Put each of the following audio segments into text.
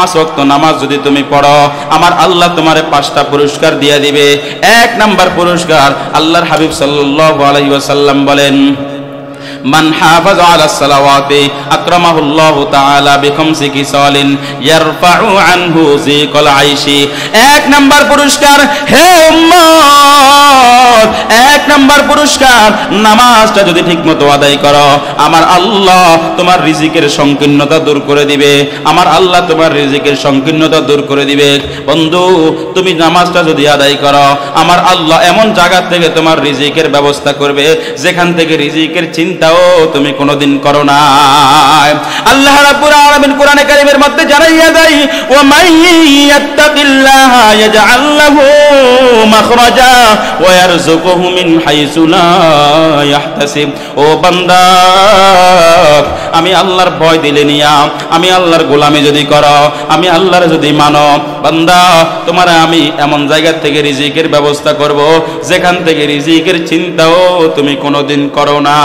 5 ওয়াক্ত নামাজ যদি তুমি পড়ো, আমার আল্লাহ তোমারে 5টা পুরস্কার দিয়ে দিবে। 1 নাম্বার পুরস্কার, আল্লাহর হাবিব সাল্লাল্লাহু আলাইহি ওয়াসাল্লাম বলেন, মান হাফাযা আলাস সালাওয়াতি আকরামাহুল্লাহু তাআলা বিখামসি কিসালিন ইয়ারফাউ আনহু যিকাল আইশি। 1 নাম্বার পুরস্কার, হে উম্মত, 1 নাম্বার পুরস্কার, নামাজটা যদি ঠিকমতো আদায় করো, আমার আল্লাহ তোমার রিজিকের সংকীর্ণতা দূর করে দিবে। আমার আল্লাহ তোমার রিজিকের সংকীর্ণতা দূর করে দিবে। বন্ধু, তুমি নামাজটা যদি আদায় করো, আমার আল্লাহ এমন জায়গা থেকে তোমার রিজিকের ব্যবস্থা করবে যেখান থেকে রিজিকের চিন্তা তুমি কোনদিন করো না। আল্লাহ রাব্বুল আলামিন কোরআনে কারীমের মধ্যে জানাইয়া দেয়, ওয়া মাইয়াত্তাকিল্লাহা ইয়াজআল লাহু মাখরাজা ওয়া ইয়ারযুকুহু মিন হাইসু লা ইয়াহতাসিব। ও বান্দা, আমি আল্লাহর ভয় দিলে নিয়া, আমি আল্লাহর গোলামি যদি করো, আমি আল্লাহর যদি মানো, বান্দা তোমার আমি এমন জায়গা থেকে রিজিকের ব্যবস্থা করব যেখান থেকে রিজিকের চিন্তাও তুমি কোনোদিন করো না।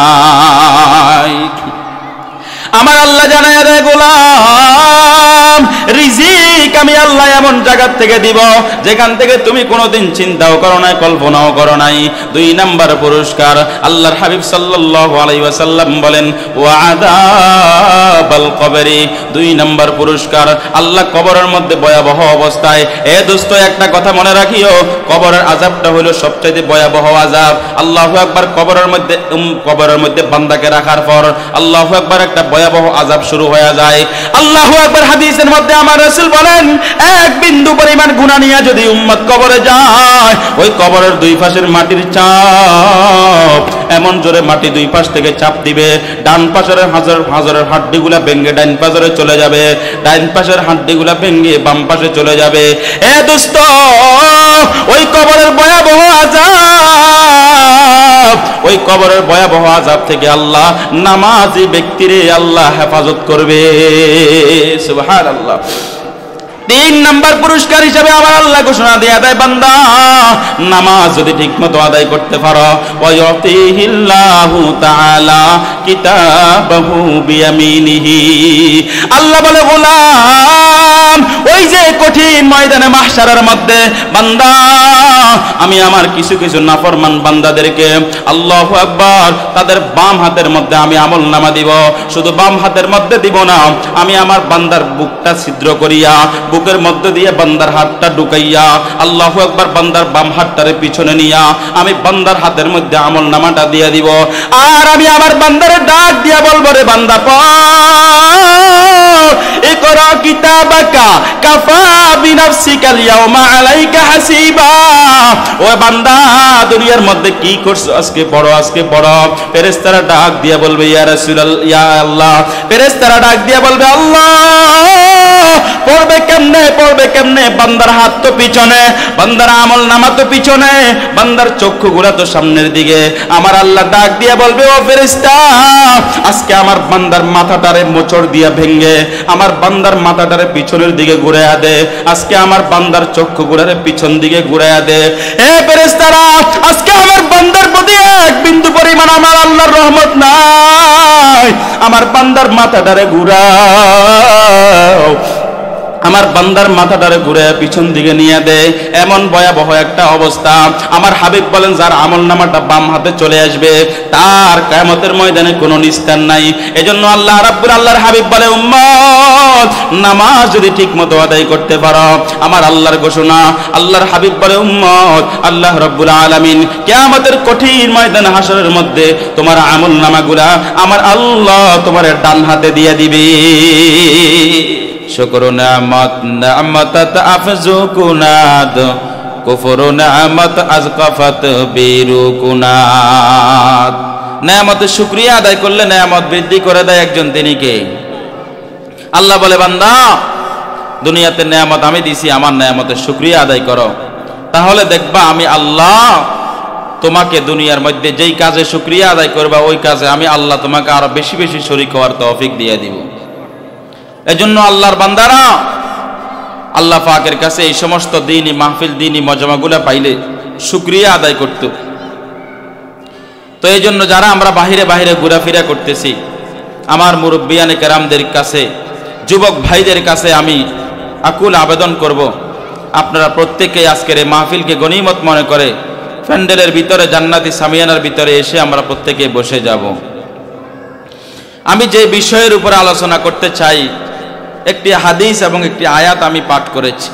আমার আল্লাহ জানায় দেয়, গোলাম, রিজিক আমি আল্লাহ এমন জায়গা থেকে দিব যেখান থেকে তুমি কোনোদিন চিন্তাও করো নাই, কল্পনাও করো নাই। 2 নাম্বার পুরস্কার, আল্লাহর হাবিব সাল্লাল্লাহু আলাইহি ওয়াসাল্লাম বলেন, ওয়া আযাবাল কবরি। 2 নাম্বার পুরস্কার, আল্লাহ কবরের মধ্যে ভয়াবহ অবস্থায়, এ দোস্ত একটা কথা মনে রাখিও, কবরের আযাবটা হলো সবচেয়ে ভয়াবহ আযাব। আল্লাহু আকবার। কবরের মধ্যে বান্দাকে রাখার পর আল্লাহু আকবার একটা ভয়াবহ আযাব শুরু হয়ে যায়। আল্লাহু আকবার। হাদিসের মধ্যে আমার রাসূল বলেন, 1 বিন্দু পরিমাণ গুনাহ নিয়ে যদি উম্মত কবরে যায়, ওই কবরের 2 পাশের মাটির চাপ এমন জোরে মাটি 2 পাশ থেকে চাপ দিবে, ডান পাশের হাজারের হাড্ডিগুলা ভেঙে ডান পাশে চলে যাবে, ডান পাশের হাড্ডিগুলা ভেঙে বাম পাশে চলে যাবে। এ দোস্ত, ওই কবরের ভয়াবহ আযাব, ওই কবরের ভয়াবহ আযাব থেকে আল্লাহ নামাজি ব্যক্তিরে আল্লাহ হেফাজত করবে। সুবহানাল্লাহ। 3 নাম্বার পুরস্কার হিসেবে আমার আল্লাহ ঘোষণা দিয়ে দেয়, বান্দা নামাজ যদি ঠিকমতো আদায় করতে পারো, ওয়ায়ুতিহিল্লাহু তাআলা কিতাবাহু বিয়ামিনিহি। আল্লাহ বলে, গোলাম, ওই যে কঠিন ময়দানে মাহশারের মধ্যে বান্দা, আমি আমার কিছু কিছু নাফরমান বান্দাদেরকে, আল্লাহু আকবার, তাদের বাম হাতের মধ্যে আমি আমলনামা দিব। শুধু বাম হাতের মধ্যে দিব না, আমি আমার বান্দার বুকটা ছিদ্র করিয়া বুকের মধ্যে দিয়ে বান্দার হাতটা ঢুকাইয়া, আল্লাহু আকবার, বান্দার বাম হাতটারে পিছনে নিয়া আমি বান্দার হাতের মধ্যে আমলনামাটা দিয়ে দিব। আর আমি আমার বান্দারে ডাক দিয়া বলবো, রে বান্দা, ইকরা কিতাবাকা কাফা বিনাফসিকাল ইয়াউমা আলাইকা হাসিবা। ও বান্দা, দুনিয়ার মধ্যে কি করছো আজকে পড়ো, আজকে পড়ো। ফেরেশতারা ডাক দিয়া বলবে, ইয়া রাসূলুল্লাহ, ইয়া আল্লাহ। ফেরেশতারা ডাক দিয়া বলবে, আল্লাহ, পড়বে কেমনে, পড়বে কেমনে? বান্দার হাত তো পিছনে, বান্দার আমলনামা তো পিছনে, বান্দার চক্ষুগুলা তো সামনের দিকে। আমার আল্লাহ ডাক দিয়া বলবে, ও ফেরেশতা, আজকে আমার বান্দার মাথাটারে মোচড় দিয়া ভেঙ্গে আমার বান্দার মাথাটারে পিছনের দিকে ঘুরাইয়া দে, আজকে আমার বান্দার চক্ষুগুলারে পিছন দিকে ঘুরাইয়া দে। এ ফেরেশতারা, আজকে আমার বান্দার প্রতি 1 বিন্দু পরিমাণ আমার আল্লাহর রহমত নাই, আমার বান্দার মাথাটারে ঘুরাও, আমার বান্দার মাথাটারে ঘুরে পিছন দিকে নিয়ে দেয়। এমন ভয়াবহ একটা অবস্থা। আমার হাবিব বলেন, যার আমলনামাটা বাম হাতে চলে আসবে তার কিয়ামতের ময়দানে কোনো নিস্তার নাই। এজন্য আল্লাহর হাবিব বলে, উম্মত, নামাজ যদি ঠিকমতো আদায় করতে পারো, আমার আল্লাহর ঘোষণা, আল্লাহর হাবিব বলে, উম্মত, আল্লাহ রাব্বুল আলামিন কিয়ামতের কঠিন ময়দানে হাসরের মধ্যে তোমার আমলনামাগুলা আমার আল্লাহ তোমার ডান হাতে দিয়ে দিবে। শুকর নিয়ামত নিয়ামত আফজুকুনাদ, কুফর নিয়ামত আজকাফাত বিরুকুনাদ। নিয়ামতের শুকরিয়া আদায় করলে নিয়ামত বৃদ্ধি করে দেয় একজন, তিনি কে? আল্লাহ বলে, বান্দা, দুনিয়াতে নিয়ামত আমি দিছি, আমার নিয়ামতের শুকরিয়া আদায় করো, তাহলে দেখবা আমি আল্লাহ তোমাকে দুনিয়ার মধ্যে যেই কাজে শুকরিয়া আদায় করবা, ওই কাজে আমি আল্লাহ তোমাকে আরো বেশি বেশি শরীক হওয়ার তৌফিক দিয়ে দিব। এজন্য আল্লাহর বান্দারা আল্লাহ পাকের কাছে এই সমস্ত দিনই মাহফিল, দিনই মজমাগুলা পাইলে শুকরিয়া আদায় করত। তো এই জন্য যারা আমরা বাহিরে বাহিরে ঘোরাফেরা করতেছি, আমার মুরব্বিয়ানে কেরামদের কাছে, যুবক ভাইদের কাছে আমি আকুল আবেদন করব, আপনারা প্রত্যেকেই আজকের এই মাহফিলকে গনিমত মনে করে প্যান্ডেলের ভিতরে জান্নাতি সামিয়ানার ভিতরে এসে আমরা প্রত্যেকেই বসে যাব। আমি যে বিষয়ের উপর আলোচনা করতে চাই, একটি হাদিস এবং একটি আয়াত আমি পাঠ করেছি।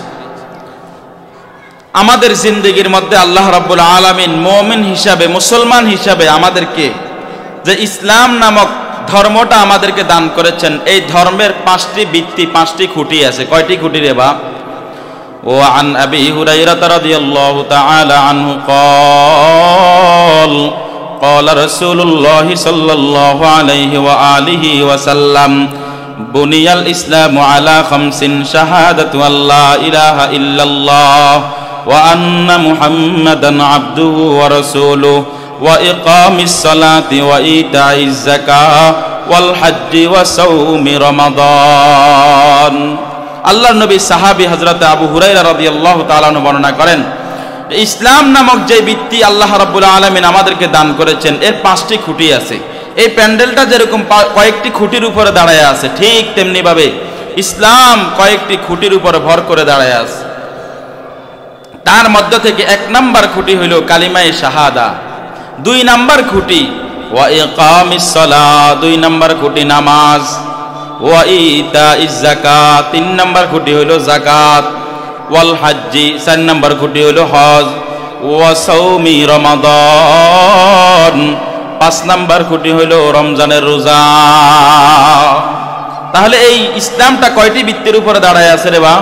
আমাদের জিন্দেগির মধ্যে আল্লাহ রাব্বুল আলামিন মুমিন হিসাবে, মুসলমান হিসাবে আমাদেরকে যে ইসলাম নামক ধর্মটা আমাদেরকে দান করেছেন, এই ধর্মের 5টি ভিত্তি, 5টি খুঁটি আছে। কয়টি খুঁটি রে বাপ? ও আন আবি হুরায়রা রাদিয়াল্লাহু তাআলা আনহু قال قال رسول الله صلى الله عليه وآله وسلم بني الإسلام على 5 شهادة أن لا إله إلا الله وأن محمدا عبده ورسوله وإقام الصلاة وإيتاء الزكاة والحج وصوم رمضان। আল্লাহর নবী সাহাবী হযরত আবু হুরায়রা রাদিয়াল্লাহু তাআলা বর্ণনা করেন, ইসলাম নামক যে ভিত্তি আল্লাহ রাব্বুল আলামিন আমাদেরকে দান করেছেন, এর 5টি খুঁটি আছে। এই প্যান্ডেলটা যেরকম কয়েকটি খুঁটির উপরে দাঁড়ায় আছে, ঠিক তেমনি ভাবে ইসলাম কয়েকটি খুঁটির উপরে ভর করে দাঁড়ায় আছে। তার মধ্য থেকে 1 নাম্বার খুঁটি হইল কালিমায়ে শাহাদা, 2 নাম্বার খুঁটি ওয়া ইকামিস সালাত, 2 নাম্বার খুঁটি নামাজ, ওয়া ইতাইজ যাকাত, 3 নাম্বার খুঁটি হইল যাকাত, ওয়াল হাজ্জি, 4 নাম্বার খুঁটি হইল হজ, ওয়া সাওমি রমাদান, 5 নাম্বার খুঁটি হইল রমজানের রোজা। তাহলে এই ইসলামটা কয়টি ভিত্তির উপরে দাঁড়ায় আছে রে বা?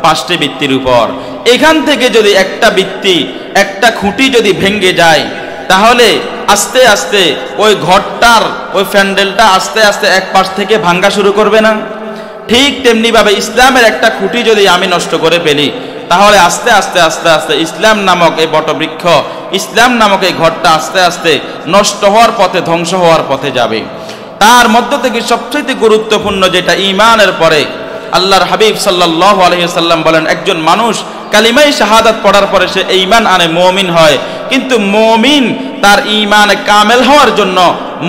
5টি ভিত্তির উপর। এখান থেকে যদি একটা ভিত্তি, একটা খুঁটি যদি ভেঙে যায়, তাহলে আস্তে আস্তে ওই ঘরটার, ওই প্যান্ডেলটা আস্তে আস্তে এক পাশ থেকে ভাঙ্গা শুরু করবে না? ঠিক তেমনি ভাবে ইসলামের একটা খুঁটি যদি আমি নষ্ট করে ফেলি, তাহলে আস্তে আস্তে আস্তে আস্তে ইসলাম নামক এই বটবৃক্ষ, ইসলাম নামক এই ঘরটা আস্তে আস্তে নষ্ট হওয়ার পথে, ধ্বংস হওয়ার পথে যাবে। তার মধ্য থেকে সবচেয়ে গুরুত্বপূর্ণ যেটা ঈমানের পরে, আল্লাহর হাবিব সাল্লাল্লাহু আলাইহি ওয়াসাল্লাম বলেন, একজন মানুষ কালিমায়ে শাহাদাত পড়ার পরে সে ঈমান আনে, মুমিন হয়। কিন্তু মুমিন তার ঈমান কামেল হওয়ার জন্য,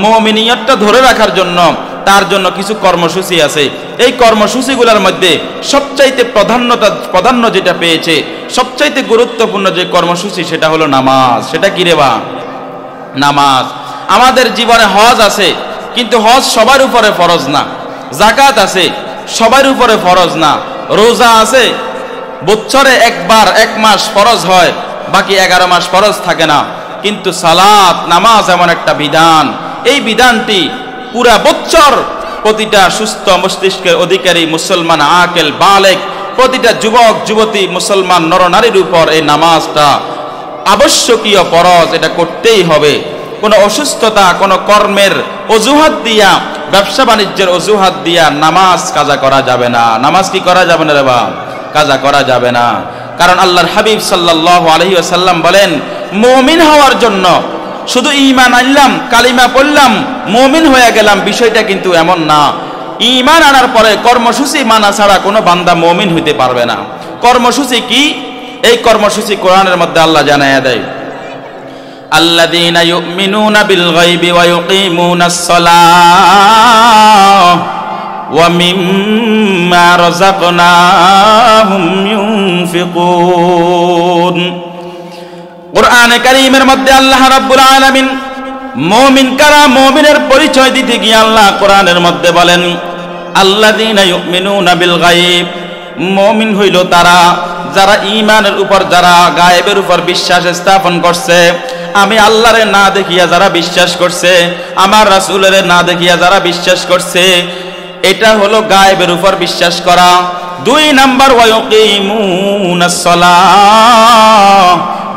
মুমিনিয়তটা ধরে রাখার জন্য তার জন্য কিছু কর্মসূচি আছে। এই কর্মসূচিগুলোর মধ্যে সবচাইতে প্রাধান্য যেটা পেয়েছে, সবচাইতে গুরুত্বপূর্ণ যে কর্মসূচি, সেটা হলো নামাজ। সেটা কি রে বা? নামাজ। আমাদের জীবনে হজ আছে, কিন্তু হজ সবার উপরে ফরজ না। যাকাত আছে, সবার উপরে ফরজ না। রোজা আছে, বছরে একবার 1 মাস ফরজ হয়, বাকি 11 মাস ফরজ থাকে না। কিন্তু সালাত, নামাজ এমন একটা বিধান, এই বিধানটি পুরা বছর প্রতিটা সুস্থ মস্তিষ্কের অধিকারী মুসলমান আকেল বালেক, প্রতিটা যুবক যুবতী মুসলমান নরনারীর উপর এই নামাজটা আবশ্যকীয় ফরজ, এটা করতেই হবে। কোনো অসুস্থতা, কোনো কর্মের অজুহাত দিয়া, ব্যবসা বাণিজ্যের অজুহাত দিয়া নামাজ কাজা করা যাবে না। নামাজ কি করা যাবে না রে বা? কাজা করা যাবে না। কারণ আল্লাহর হাবিব সাল্লাল্লাহু আলাইহি ওয়াসাল্লাম বলেন, মুমিন হওয়ার জন্য শুধু ঈমান আনলাম, কালিমা পড়লাম, মুমিন হয়ে গেলাম, বিষয়টা কিন্তু এমন না। ঈমান আনার পরে কর্মসূচি মানা ছাড়া কোনো বান্দা মুমিন হইতে পারবে না। কর্মসূচি কি? এই কর্মসূচি কোরআনের মধ্যে আল্লাহ জানায়া দেয়, আল্লাযীনা ইউমিনুনা বিল গায়বি ওয়া ইউকিমুনাস সালাহ ওয়া মিম্মা রাযাকনাহুম ইউনফিকুন। কোরআনে কারীমের মধ্যে আল্লাহ রাব্বুল আলামিন মুমিন কারা, মুমিনের পরিচয় দিতে গিয়ে আল্লাহ কোরআনের মধ্যে বলেন, আল্লাযীনা ইউমিনুনা বিল গায়ব, মুমিন হইল তারা যারা ঈমানের উপর, যারা গায়েবের উপর বিশ্বাস স্থাপন করছে। আমি আল্লাহরে না দেখিয়া যারা বিশ্বাস করছে, আমার রাসূলের না দেখিয়া যারা বিশ্বাস করছে, এটা হলো গায়েবের উপর বিশ্বাস করা। 2 নাম্বার ওয়া ইউকিমুনাস সালাহ,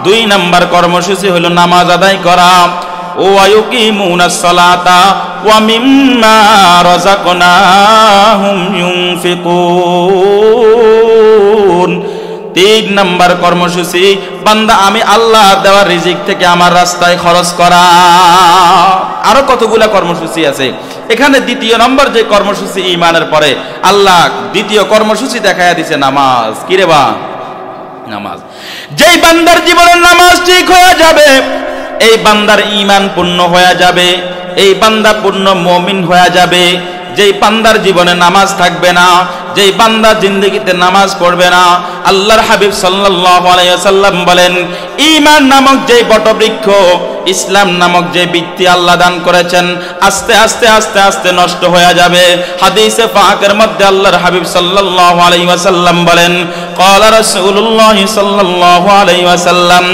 2 নাম্বার কর্মসূচি হলো নামাজ আদায় করা। ওয়া ইউকিমুনাস সালাতা ওয়া মিম্মা রাযাকনাহুম ইউনফিকুন। 3 নাম্বার কর্মসূচি, বান্দা আমি আল্লাহ দেওয়া রিজিক থেকে আমার রাস্তায় খরচ করা। আরো কতগুলা কর্মসূচি আছে। এখানে 2 নম্বর যে কর্মসূচি ঈমানের পরে আল্লাহ 2য় কর্মসূচি দেখায়া দিছে নামাজ। কি রে বা? নামাজ। যেই বান্দার জীবনের নামাজ ঠিক হয়ে যাবে, এই বান্দার ঈমান পূর্ণ হয়ে যাবে, এই বান্দা পূর্ণ মুমিন হয়ে যাবে। যেই বান্দার জীবনে নামাজ থাকবে না, যেই বান্দা জিন্দেগিতে নামাজ পড়বে না, আল্লাহর হাবিব সাল্লাল্লাহু আলাইহি ওয়াসাল্লাম বলেন ঈমান নামক যে বটবৃক্ষ, ইসলাম নামক যে বৃত্তি আল্লাহ দান করেছেন আস্তে আস্তে আস্তে আস্তে নষ্ট হয়ে যাবে। হাদিসে পাকের মধ্যে আল্লাহর হাবিব সাল্লাল্লাহু আলাইহি ওয়াসাল্লাম বলেন ক্বালা রাসূলুল্লাহ সাল্লাল্লাহু আলাইহি ওয়াসাল্লাম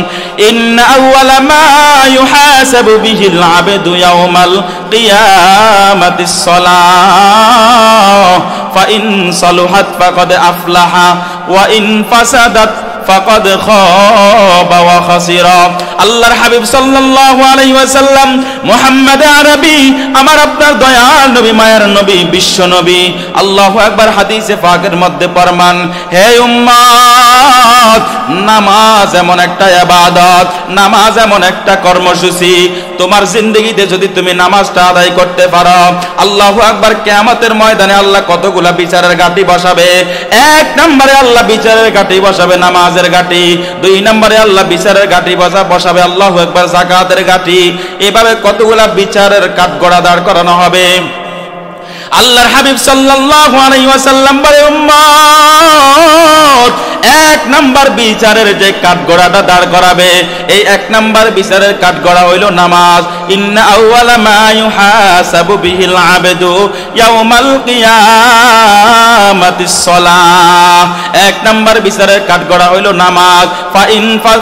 ইন্না আউওয়ালা মা ইউহাসাবু বিহিল আবদু ইয়াওমাল কিয়ামাতিস সালাহ ফাইন সালুহাত ফাকাদ আফলাহা ওয়া ইন ফাসাদাত ফাকাদ খাবা ওয়া খাসিরা। আল্লাহর হাবিব সাল্লাল্লাহু আলাইহি ওয়াসাল্লাম মুহাম্মদ আরবি, আমার আপনার দয়াল নবী, মায়ের নবী, বিশ্ব নবী, আল্লাহু আকবার, হাদিসে পাকের মধ্যে ফরমান হে উম্মত, নামাজ এমন একটা ইবাদত, নামাজ এমন একটা কর্মসূচি, তোমার জিন্দেগিতে যদি তুমি নামাজটা আদায় করতে পারো, আল্লাহু আকবার, কিয়ামতের ময়দানে আল্লাহ কতগুলা বিচারের ঘাটি বসাবে। এক নম্বরে আল্লাহ বিচারের ঘাটি বসাবে নামাজের ঘাটি, দুই নম্বরে আল্লাহ বিচারের ঘাটি বসাবে আল্লাহু আকবার যাকাতের ঘাটি। এভাবে কতগুলা বিচারের কাঠগড়া দাঁড় করানো হবে। আল্লাহর হাবিব সাল্লাল্লাহু আলাইহি ওয়াসাল্লাম বলে উম্মত, এক নাম্বার বিচারের যে কাঠগড়াটা দাঁড় করাবে, এই এক নাম্বার বিচারের কাঠগড়া হইল নামাজ। ইন্না আউওয়ালা মা ইউহাসাবু বিহিল আবদু ইয়াউমাল কিয়ামাতিস সালাহ, এক নাম্বার বিচারের কাঠগড়া হইল নামাজ।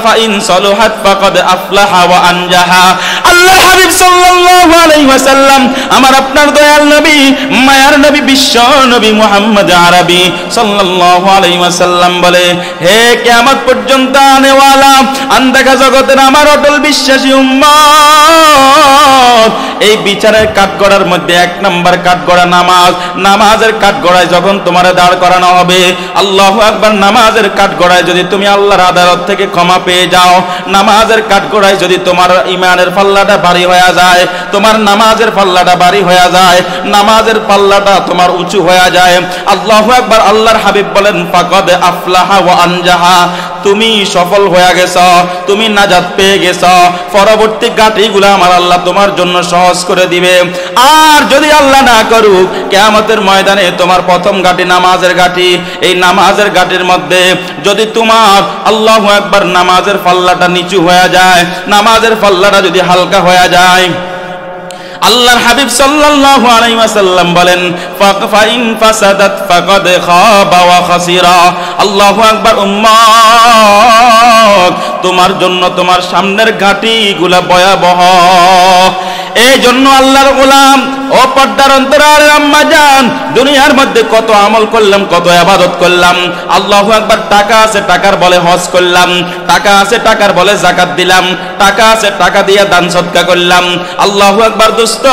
ফাইন সালুহাত ফাকাদ আফলাহা ওয়া আনজাহা। আল্লাহর হাবিব সাল্লাল্লাহু আলাইহি ওয়াসাল্লাম, আমার আপনার দয়াল নবী, মায়ার নবী, বিশ্ব নবী মুহাম্মদ আরবি সাল্লাল্লাহু আলাইহি ওয়াসাল্লাম বলে হে কিয়ামত পর্যন্ত আনেওয়ালা আন্দাকা জগতের আমার অটল বিশ্বাসী উম্মত, এই বিচারের কাঠগড়ার মধ্যে এক নাম্বার কাঠগড়া নামাজ। নামাজের কাঠগড়ায় যখন তোমার দাঁড় করানো হবে, আল্লাহু আকবার, নামাজের কাঠগড়ায় যদি তুমি আল্লাহর আদালত থেকে ক্ষমা পেয়ে যাও, নামাজের কাঠগড়ায় যদি তোমার ঈমানের পাল্লাটা ভারী হয়ে যায়, তোমার নামাজের পাল্লাটা ভারী হয়ে যায়, নামাজের পাল্লাটা তোমার উঁচু হয়ে যায়, আল্লাহু আকবার, আল্লাহর হাবিব বলেন ফাকাদ আফলাহা ওয়া আনজাহা, তুমি সফল হয়ে গেছো, তুমি নাজাত পেয়ে গেছো। পরবর্তী ঘাটিগুলো আমার আল্লাহ তোমার জন্য সহজ করে দিবে। আর যদি আল্লাহ না করুক, কিয়ামতের ময়দানে তোমার প্রথম ঘাটি নামাজের ঘাটি, এই নামাজের ঘাটির মধ্যে যদি তোমার আল্লাহু আকবার নামাজের পাল্লাটা নিচু হয়ে যায়, নামাজের পাল্লাটা যদি হালকা হয়ে যায়, আল্লাহর হাবিব সাল্লাল্লাহু আলাইহি ওয়াসাল্লাম বলেন ফাইন ফাসাদাত ফাকাদ খাবা ওয়া খাসিরা। আল্লাহু আকবার উম্মত, তোমার জন্য তোমার সামনের ঘাটিগুলা ভয়াবহ। এই জন্য আল্লাহর গোলাম ও পর্দার অন্তরালের আম্মা জান, দুনিয়ার মধ্যে কত আমল করলাম, কত ইবাদত করলাম, আল্লাহু আকবার, টাকা আছে টাকার বলে হজ করলাম, টাকা আছে টাকার বলে যাকাত দিলাম, টাকা আছে টাকা দিয়ে দান সদকা করলাম। আল্লাহু আকবার দোস্ত,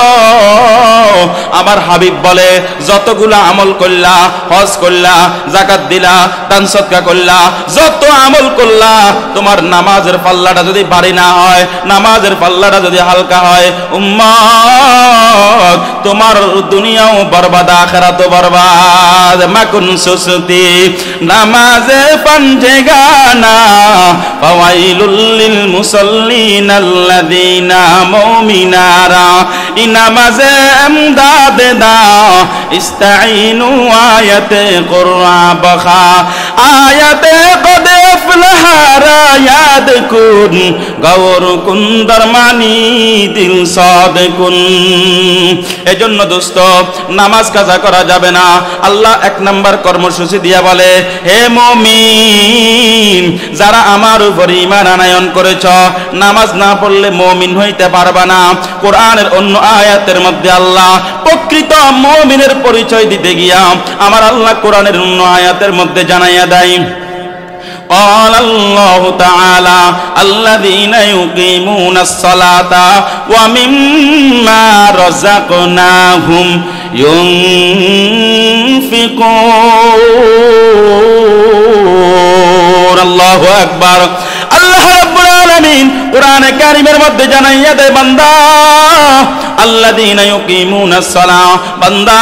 আমার হাবিব বলে যতগুলো আমল করলা, হজ করলা, যাকাত দিলা, দান সদকা করলা, যত আমল করলা, তোমার নামাজের পাল্লাটা যদি ভারী না হয়, নামাজের পাল্লাটা যদি হালকা হয়, উম্মত, তোমার দুনিয়াও বরবাদ, আখিরাতও বরবাদ। মাকুন সুসতি নামাজে পাঞ্জে গানা ফাওয়াইলুল লিল মুসাল্লিন আল্লাযিনা মুমিনারা। ই নামাজে আমদাদ দা ইস্তাইনু আয়াতে কুরআন বখা, আয়াতে কদ আফলাহা রায়াদ কুন গওর কুন দরমানি দিল সাদকুন। এজন্য দোস্ত, নামাজ কাজা করা যাবে না। আল্লাহ এক নাম্বার কর্মসূচি দিয়া বলে হে মুমিন, যারা আমার উপর ঈমান আনয়ন করেছ, নামাজ না পড়লে মুমিন হইতে পারবা না। কোরআনের অন্য আয়াতের মধ্যে আল্লাহ প্রকৃত মুমিনের পরিচয় দিতে গিয়া আমার আল্লাহ কোরআনের অন্য আয়াতের মধ্যে জানাইয়া দেয় قال الله تعالى الذين يقيمون الصلاة ومما رزقناهم ينفقون। الله أكبر। আল্লাহ রাব্বুল আলামিন কোরআনে কারীমের মধ্যে জানাইয়া দেয় বান্দা আল্লাযীনা ইউকিমুনাস সালাহ, বান্দা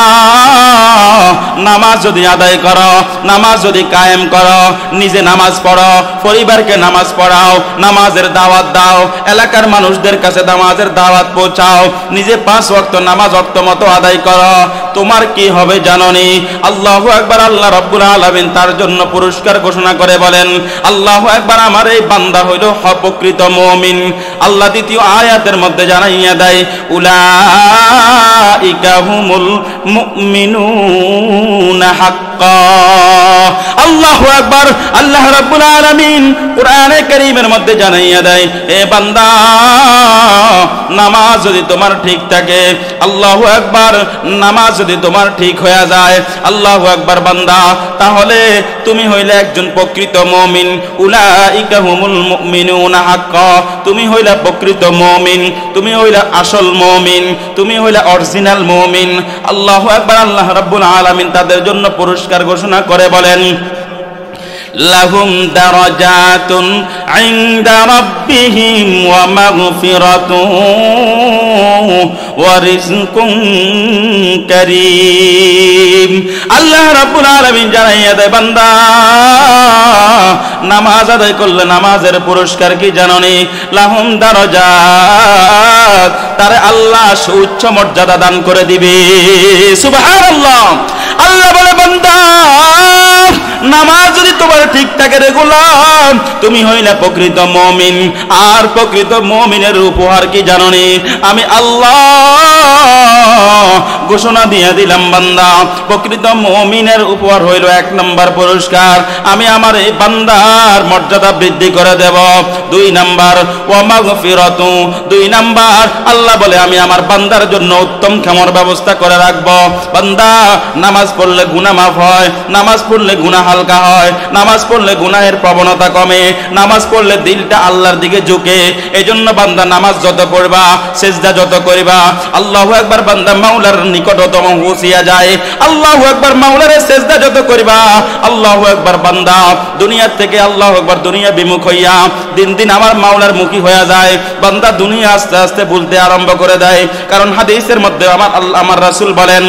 নামাজ যদি আদায় করো, নামাজ যদি কায়েম করো, নিজে নামাজ পড়ো, পরিবারকে নামাজ পড়াও, নামাজের দাওয়াত দাও, এলাকার মানুষদের কাছে নামাজের দাওয়াত পৌঁছাও, নিজে 5 ওয়াক্ত নামাজ ওয়াক্ত মতো আদায় করো, তোমার কি হবে জানোনি? আল্লাহু আকবার। আল্লাহ রাব্বুল আলামিন তার জন্য পুরস্কার ঘোষণা করে বলেন, আল্লাহু আকবার, আমার এই বান্দা হইল প্রকৃত মুমিন। আল্লাহ দ্বিতীয় আয়াতের মধ্যে জানাইয়া দেয়, উলাইকা হুমুল মুমিনুনা হাক্কা। আল্লাহু আকবার। আল্লাহ রাব্বুল আলামিন কোরআনে কারীমের মধ্যে জানাইয়া দেয়, এ বান্দা, নামাজ যদি তোমার ঠিক থাকে, আল্লাহু আকবার, নামাজ যদি তোমার ঠিক হয়ে যায়, আল্লাহু আকবার বান্দা, তাহলে তুমি হইলে একজন প্রকৃত মুমিন। উলাইকা হুমুল মুমিনুনা হাক্কা। তুমি হইলা প্রকৃত মুমিন, তুমি হইলা আসল মুমিন, তুমি হইলা অরিজিনাল মুমিন। আল্লাহু আকবার। আল্লাহ রাব্বুল আলামিন তাদের জন্য পুরস্কার ঘোষণা করে বলেন, লাহুম দারাজাতুন ইনদা রাব্বিহিম ওয়া মাগফিরাতুন ওয়া রিজকুন কারীম। আল্লাহ রাব্বুল আলামিন জানাইয়া দেয়, বান্দা, নামাজ আদায় করলে নামাজের পুরস্কার কি জানোনি? লাহুম দারাজাত, তারে আল্লাহ সুউচ্চ মর্যাদা দান করে দিবে। সুবহানাল্লাহ। আল্লাহ বলে, বান্দা, নামাজ যদি তোমার ঠিক থাকে রে গোলাম, তুমি হইলে প্রকৃত মুমিন। আর প্রকৃত মুমিনের উপহার কি জানোনি? আমি আল্লাহ ঘোষণা দিয়ে দিলাম, বান্দা, প্রকৃত মুমিনের উপহার হইল 1 নম্বর পুরস্কার, আমি আমার এই বান্দার মর্যাদা বৃদ্ধি করে দেব। 2 নম্বর ওয়া মাগফিরাতু, 2 নম্বর আল্লাহ বলে, আমি আমার বান্দার জন্য উত্তম ক্ষমার ব্যবস্থা করে রাখব। বান্দা, নামাজ পড়লে গুনাহ মাফ হয়, নামাজ পড়লে গুনাহ হালকা হয়, নামাজ পড়লে গুনাহের প্রবণতা কমে, নামাজ পড়লে দিলটা আল্লাহর দিকে ঝুঁকে। এজন্য বান্দা নামাজ যত পড়বা, সিজদা যত করিবা, আল্লাহু আকবার, বান্দা মাওলার নিকটতম পৌঁছিয়া যায়। আল্লাহু আকবার। মাওলারে সিজদা যত করিবা, আল্লাহু আকবার, বান্দা দুনিয়া থেকে আল্লাহু আকবার দুনিয়া বিমুখ হইয়া দিন দিন আমার মাওলার মুখী হয়ে যায়। বান্দা দুনিয়া আস্তে আস্তে ভুলতে আরম্ভ করে দেয়। কারণ হাদিসের মধ্যে আমার রাসূল বলেন,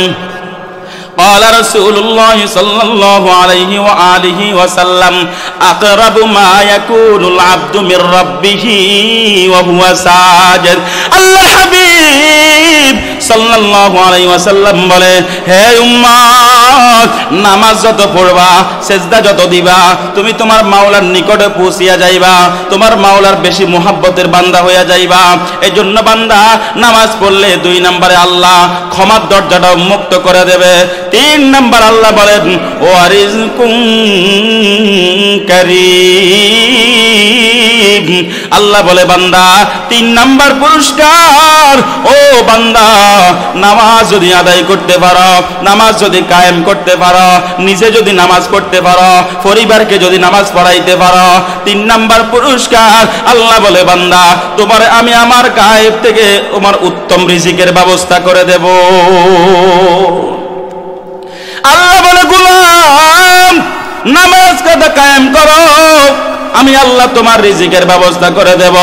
قال رسول الله صلى الله عليه وآله وسلم أقرب ما يكون العبد من ربه وهو ساجد। আল্লাহ হাবিব সাল্লাল্লাহু আলাইহি ওয়াসাল্লাম বলে, হে উম্মত, নামাজ যত পড়বা, সিজদা যত দিবা, তুমি তোমার মাওলার নিকটে পৌঁছিয়া যাইবা, তোমার মাওলার বেশি মুহাব্বতের বান্দা হইয়া যাইবা। এজন্য বান্দা নামাজ পড়লে 2 নম্বরে আল্লাহ ক্ষমার দরজাটা উন্মুক্ত করে দেবে। 3 নম্বর আল্লাহ বলেন, ওয়া রিজকুন কারীম। আল্লাহ বলে, বান্দা, 3 নম্বর পুরস্কার, ও বান্দা, নামাজ যদি আদায় করতে পারো, নামাজ যদি কায়েম করতে পারো, নিজে যদি নামাজ পড়তে পারো, পরিবারকে যদি নামাজ পড়াইতে পারো, 3 নম্বর পুরস্কার, আল্লাহ বলে, বান্দা, তোমার আমি আমার গায়েব থেকে তোমার উত্তম রিজিকের ব্যবস্থা করে দেব। আল্লাহ বলে, গোলাম, নামাজ কথা কায়েম করো, আমি আল্লাহ তোমার রিজিকের ব্যবস্থা করে দেব।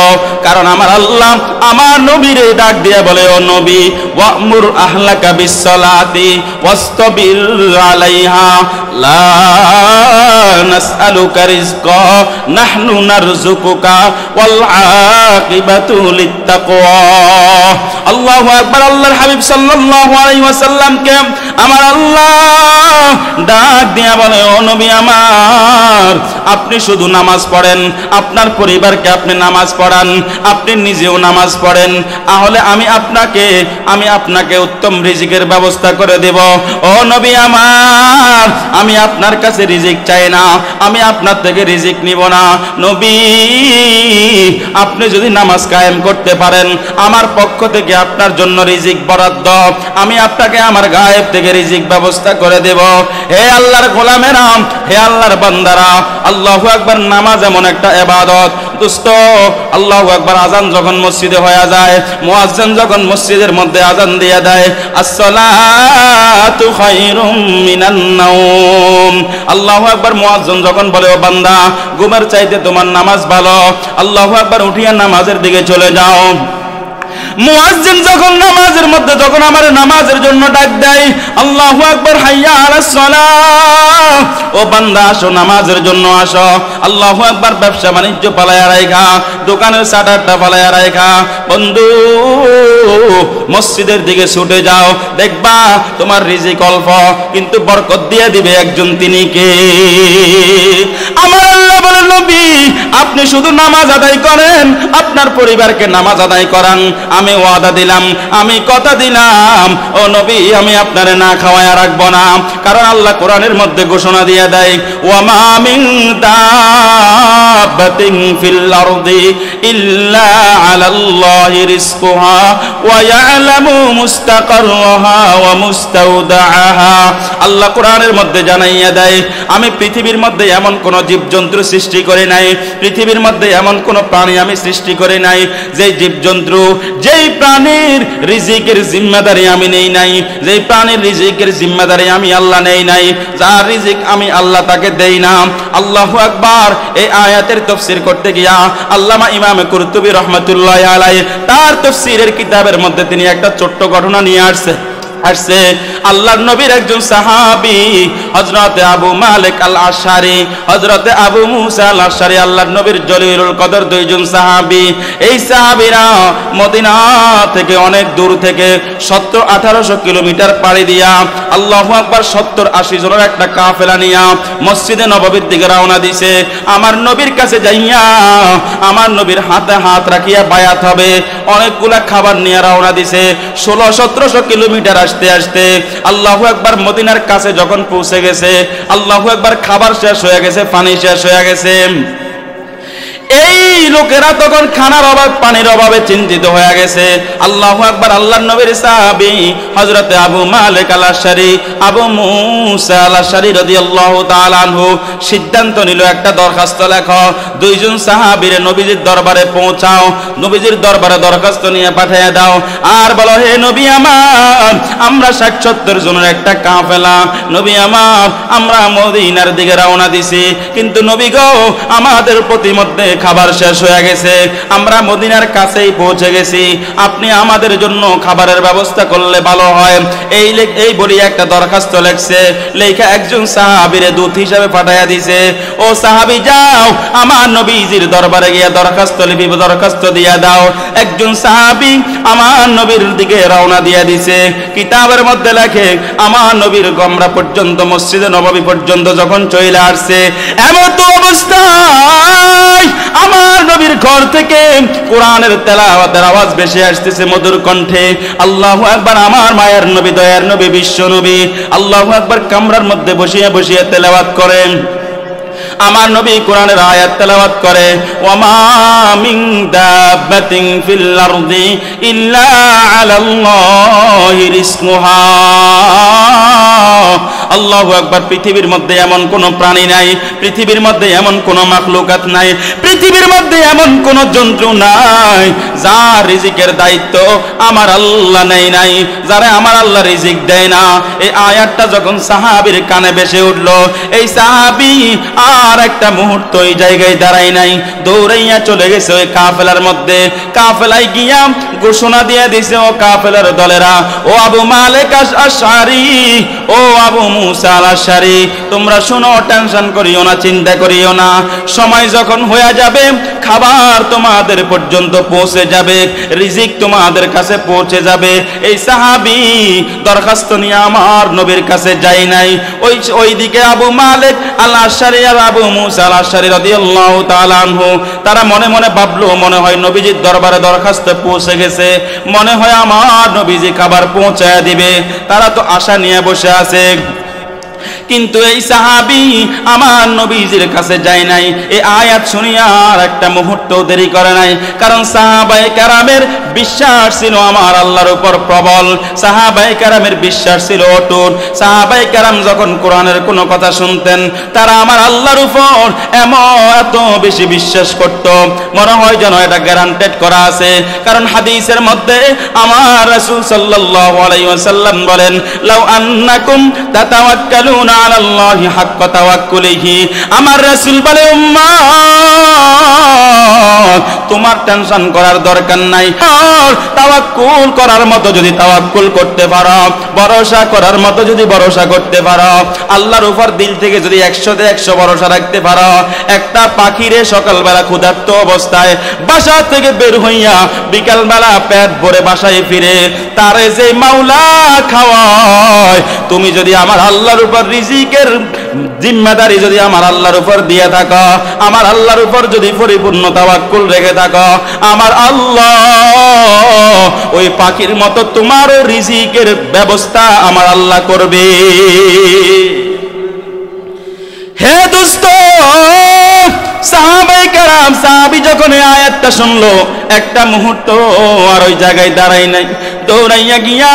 কারণ আমার আল্লাহ আমার নবীরে ডাক দিয়ে বলে, ও নবী, ওয়ামুর আহলাকা বিসসালাতি ওয়াসতাবির আলাইহা, লা নাসআলুকা রিজকা নাহনু নারযুকুকা ওয়াল আকিবাতু লিত্তাকওয়া। আল্লাহু আকবার। আল্লাহর হাবিব সাল্লাল্লাহু আলাইহি ওয়াসাল্লামকে আমার আল্লাহ ডাক দিয়া বলে, ও নবী আমার, আপনি শুধু নামাজ পড়েন, আপনার পরিবারকে আপনি নামাজ পড়ান, আপনি নিজেও নামাজ পড়েন, তাহলে আমি আপনাকে উত্তম রিজিকের ব্যবস্থা করে দেব। ও নবী আমার, আমি আপনার কাছে রিজিক চাই না, আমি আপনার থেকে রিজিক নিব না। নবী, আপনি যদি নামাজ কায়েম করতে পারেন, আমার পক্ষ থেকে আপনার জন্য রিজিক বরাদ্দ, আমি আপনাকে আমার গায়েব থেকে রিজিক ব্যবস্থা করে দেব। হে আল্লাহর গোলামেরা, হে আল্লাহর বান্দারা, আল্লাহু আকবার। নামাজ এমন একটা ইবাদত দোস্ত, আল্লাহু আকবার। আজান যখন মসজিদে হয়ে যায়, মুয়াজ্জিন যখন মসজিদের মধ্যে আজান দিয়ে দেয়, আসসালাতু খায়রুম মিনান নাওম, আল্লাহু আকবার। মুয়াজ্জিন যখন বলে, ও বান্দা, ঘুমের চাইতে তোমার নামাজ ভালো, আল্লাহু আকবার, উঠিয়া নামাজের দিকে চলে যাও। মুয়াজ্জিন যখন নামাজের মধ্যে যখন আমার নামাজের জন্য ডাক দেয়, আল্লাহু আকবার, হাইয়া আলাস সালাহ, ও বান্দা আসো নামাজের জন্য আসো, আল্লাহু আকবার, ব্যবসা বাণিজ্য পালায়া রাখা, দোকানের শাটারটা পালায়া রাখা, বন্ধু মসজিদের দিকে ছুটে যাও, দেখবা তোমার রিজিক অল্প কিন্তু বরকত দিয়ে দিবে একজন, তিনি কে? আমার আল্লাহ বলেন, নবী আপনি শুধু নামাজ আদায় করেন, আপনার পরিবারকে নামাজ আদায় করান, আমি ওয়াদা দিলাম, আমি কথা দিলাম, ও নবী আমি আপনারে না খাওয়ায়া রাখবো না। কারণ আল্লাহ কোরআনের মধ্যে ঘোষণা দিয়ে দেয়, ওয়া মা মিন দাব্বাতিন ফিল আরদি ইল্লা আলাল্লাহি রিজকুহা ওয়া ইয়ালামু মুস্তাকাররাহা ওয়া মুস্তাওদাআহা। আল্লাহ কোরআনের মধ্যে জানাইয়া দেয়, আমি পৃথিবীর মধ্যে এমন কোন জীবজন্তু সৃষ্টি করি নাই, পৃথিবীর মধ্যে এমন কোন প্রাণী আমি সৃষ্টি করি নাই যেই জীবজন্তু, যেই প্রাণীর রিজিকের জিম্মাদারি আমি নেই নাই, যেই প্রাণীর রিজিকের জিম্মাদারি আমি আল্লাহ নেই নাই, যার রিজিক আমি আল্লাহ তাকে দেই না। আল্লাহু আকবার। এই আয়াতের তাফসীর করতে গিয়া আল্লামা ইমাম কুরতুবী রাহমাতুল্লাহি আলাইহি তার তাফসীরের কিতাবের মধ্যে তিনি একটা ছোট্ট ঘটনা নিয়ে আসছে। আল্লাহর নবীর একজন সাহাবী হযরতে আবু মালিক আল আশআরী, হযরতে আবু মুসা আল আশআরী, আল্লাহর নবীর জলিলুল কদর দুইজন সাহাবী। এই সাহাবীরা মদিনা থেকে অনেক দূর থেকে 1700-1800 কিলোমিটার পাড়ি দিয়া আল্লাহু আকবার 70-80 জনের একটা কাফেলা নিয়া মসজিদে নববীর দিকে রওনা দিছে। আমার নবীর কাছে যাইয়া আমার নবীর হাতে হাত রাখিয়া বায়াত হবে, অনেকগুলা খাবার নিয়ে রওনা দিছে। 1600-1700 কিলোমিটার আসতে আসতে আল্লাহু আকবার মদিনার কাছে যখন পৌঁছে গেছে, আল্লাহু আকবার খাবার শেষ হয়ে গেছে, পানি শেষ হয়ে গেছে। এই লোকেরা তখন খানার অভাব, পানির অভাবে চিন্তিত হয়ে গেছে। আল্লাহু আকবার। আল্লাহর নবীর সাহাবী হযরতে আবু মালিক আল আশআরী, আবু মুসা আল আশআরী রাদিয়াল্লাহু তাআলা আনহু সিদ্ধান্ত নিল, একটা দরখাস্ত লেখো, দুইজন সাহাবীরে নবীজির দরবারে পৌঁছাও, নবীজির দরবারে দরখাস্ত নিয়ে পাঠিয়ে দাও, আর বলো, হে নবী আমার, আমরা 60-70 জনের একটা কাফেলা, নবী আমার, আমরা মদিনার দিকে রওনা দিছি, কিন্তু নবী গো আমাদের প্রতিমধ্যে খাবার শেষ হয়ে গেছে, আমরা মদিনার কাছেই পৌঁছে গেছি, আপনি আমাদের জন্য খাবারের ব্যবস্থা করলে ভালো হয়। এই বলি একটা দরখাস্ত লেখছে, লেখা একজন সাহাবীরে দূত হিসাবে পাঠাইয়া দিছে, ও সাহাবী যাও আমার নবীজির দরবারে গিয়া দরখাস্ত লিপি দরখাস্ত দিয়া দাও। একজন সাহাবী আমার নবীর দিকে রওনা দিয়া দিছে, কিতাবের মধ্যে লেখে আমার নবীর গমরা পর্যন্ত, মসজিদে নববী পর্যন্ত যখন চলে আসছে, এমন তো অবস্থায় আমার নবীর ঘর থেকে কোরআনের তেলাওয়াতের আওয়াজ ভেসে আসতেছে মধুর কণ্ঠে। আল্লাহু আকবার। আমার মায়ের নবী, দয়ার নবী, বিশ্ব নবী আল্লাহু আকবার কামরার মধ্যে বসিয়ে বসিয়ে তেলাওয়াত করেন। আমার নবী কোরআনের আয়াত তেলাওয়াত করে, ওয়া মা মিন দাব্বাতিন ফিল আরদি ইল্লা আলাল্লাহি রিজকুহা। আল্লাহু আকবার। পৃথিবীর মধ্যে এমন কোন প্রাণী নাই, পৃথিবীর মধ্যে এমন কোন মাখলুকাত নাই, পৃথিবীর মধ্যে এমন কোন জন্তু নাই যার রিজিকের দায়িত্ব আমার আল্লাহ নেই নাই, যারা আমার আল্লাহ রিজিক দেয় না। এই আয়াতটা যখন সাহাবীর কানে ভেসে উঠলো, এই সাহাবী আর একটা মুহূর্ত ওই জায়গায় দাঁড়ায় নাই, দৌড়াইয়া চলে গেছে ওই কাফেলার মধ্যে। কাফেলায় গিয়া ঘোষণা দিয়ে দিছে, ও কাফেলার দলেরা, ও আবু মালিক আশআরী, ও আবু মুসা আল আশআরী, তোমরা শোনো, টেনশন করিও না, চিন্তা করিও না, সময় যখন হয়ে যাবে খাবার তোমাদের পর্যন্ত পৌঁছে যাবে, রিজিক তোমাদের কাছে পৌঁছে যাবে। এই সাহাবী দরখাস্ত নিয়ে আমার নবীর কাছে যায় নাই, ওইদিকে আবু মালিক আল আশআরী আর আবু মুসা আল আশআরী রাদিয়াল্লাহু তাআলা আনহু তারা মনে মনে ভাবলো, মনে হয় নবীজির দরবারে দরখাস্ত পৌঁছে গেছে, মনে হয় আমার নবীজি খাবার পৌঁছায় দিবে, তারা তো আশা নিয়ে বসে আছে। কিন্তু এই সাহাবী আমার নবীজির কাছে যায় নাই। এই আয়াত শুনিয়া আর একটা মুহূর্ত দেরি করে নাই, কারণ সাহাবায়ে কেরামের বিশ্বাস ছিল আমার আল্লাহর উপর প্রবল, সাহাবায়ে কেরামের বিশ্বাস ছিল অটুট। সাহাবায়ে কেরাম যখন কোরআনের কোনো কথা শুনতেন, তারা আমার আল্লাহর উপর এত বেশি বিশ্বাস করত, মনে হয় যেন এটা গ্যারান্টেড করা আছে। কারণ হাদিসের মধ্যে আমার রাসূল সাল্লাল্লাহু আলাইহি ওয়াসাল্লাম বলেন, লাউ আন্নাকুম তাতাওয়াক্কালুনা আলাল্লাহি হাক্কা তাওয়াক্কুলিহি। আমার রাসূল বলে, উম্মাহ তোমার টেনশন করার দরকার নাই। তাওয়াক্কুল করার মতো যদি তাওয়াক্কুল করতে পারো, ভরসা করার মতো যদি ভরসা করতে পারো, আল্লাহর উপর দিল থেকে যদি 100তে 100 ভরসা রাখতে পারো, একটা পাখিরে সকালবেলা ক্ষুধার্ত অবস্থায় বাসা থেকে বের হইয়া বিকালবেলা পেট ভরে বাসায় ফিরে তারে যে মাওলা খাওয়ায়, তুমি যদি আমার আল্লাহর উপর রিজিকের জিম্মাদারি যদি আমার আল্লাহর উপর দিয়ে থাকো, আমার আল্লাহর উপর যদি পরিপূর্ণ তাওয়াক্কুল রেখে থাকো, আমার আল্লাহ ওই পাখির মতো তোমারও রিজিকের ব্যবস্থা আমার আল্লাহ করবে। হে দোস্ত, সাহাবায়ে কেরাম, সাহাবী যখন এই আয়াতটা শুনলো একটা মুহূর্ত আর ওই জায়গায় দাঁড়াই নাই, দৌড়াইয়া গিয়া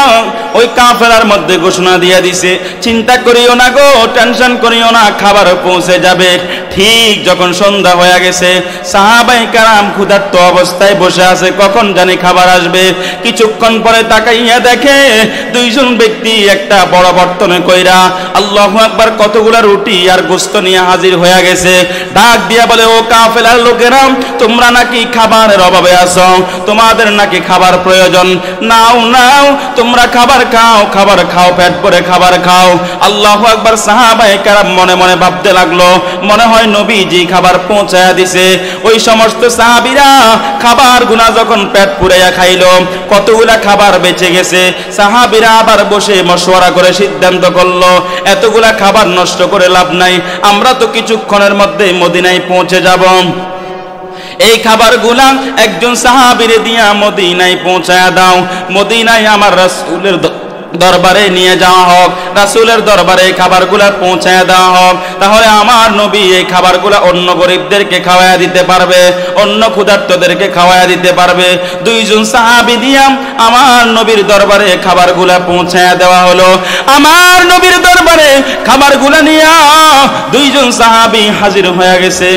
ওই কাফেলার মধ্যে ঘোষণা দিয়ে দিছে, চিন্তা করিও না গো, টেনশন করিও না, খাবার পৌঁছে যাবে। ঠিক যখন সন্ধ্যা হয়ে গেছে, সাহাবায়ে কেরাম ক্ষুধার্ত অবস্থায় বসে আছে, কখন জানি খাবার আসবে। কিছুক্ষণ পরে তাকাইয়া দেখে দুইজন ব্যক্তি একটা বড় বর্তনে কইরা আল্লাহু আকবার কতগুলা রুটি আর গোশত নিয়ে হাজির হয়ে গেছে। ডাক দিয়া বলে, ও কাফেলার লোকেরা, তোমরা নাকি খাবারের অভাবে আছো, তোমাদের নাকি খাবার প্রয়োজন, নাও নাও তোমরা খাবার খাও, খাবার খাও, পেট ভরে খাবার খাও। আল্লাহু আকবার। সাহাবায়ে কেরাম মনে মনে ভাবতে লাগলো, মনে হয় নবীজি খাবার পৌঁছায়া দিছে। ওই সমস্ত সাহাবীরা খাবার গুনা যখন পেট পুরাইয়া খাইলো, কতগুলা খাবার বেঁচে গেছে, সাহাবীরা আবার বসে মশওয়ারা করে সিদ্ধান্ত করলো, এতগুলা খাবার নষ্ট করে লাভ নাই, আমরা তো কিছুক্ষণের মধ্যে মদিনায় পৌঁছে যাব, এই খাবারগুলা একজন সাহাবীরে দিয়া মদিনায় পৌঁছায়া দাও, মদিনায় আমার রাসূলের দরবারে নিয়ে যাওয়া হোক, রাসূলের দরবারে এই খাবারগুলা পৌঁছায় দেওয়া হোক, তাহলে আমার নবী এই খাবারগুলা অন্য গরিবদেরকে খাওয়ায়া দিতে পারবে, অন্য ক্ষুধার্তদেরকে খাওয়ায়া দিতে পারবে। দুইজন সাহাবী দিয়া আমার নবীর দরবারে খাবারগুলা পৌঁছায়া দেওয়া হলো। আমার নবীর দরবারে খাবারগুলা নিয়া দুইজন সাহাবী হাজির হয়ে গেছে।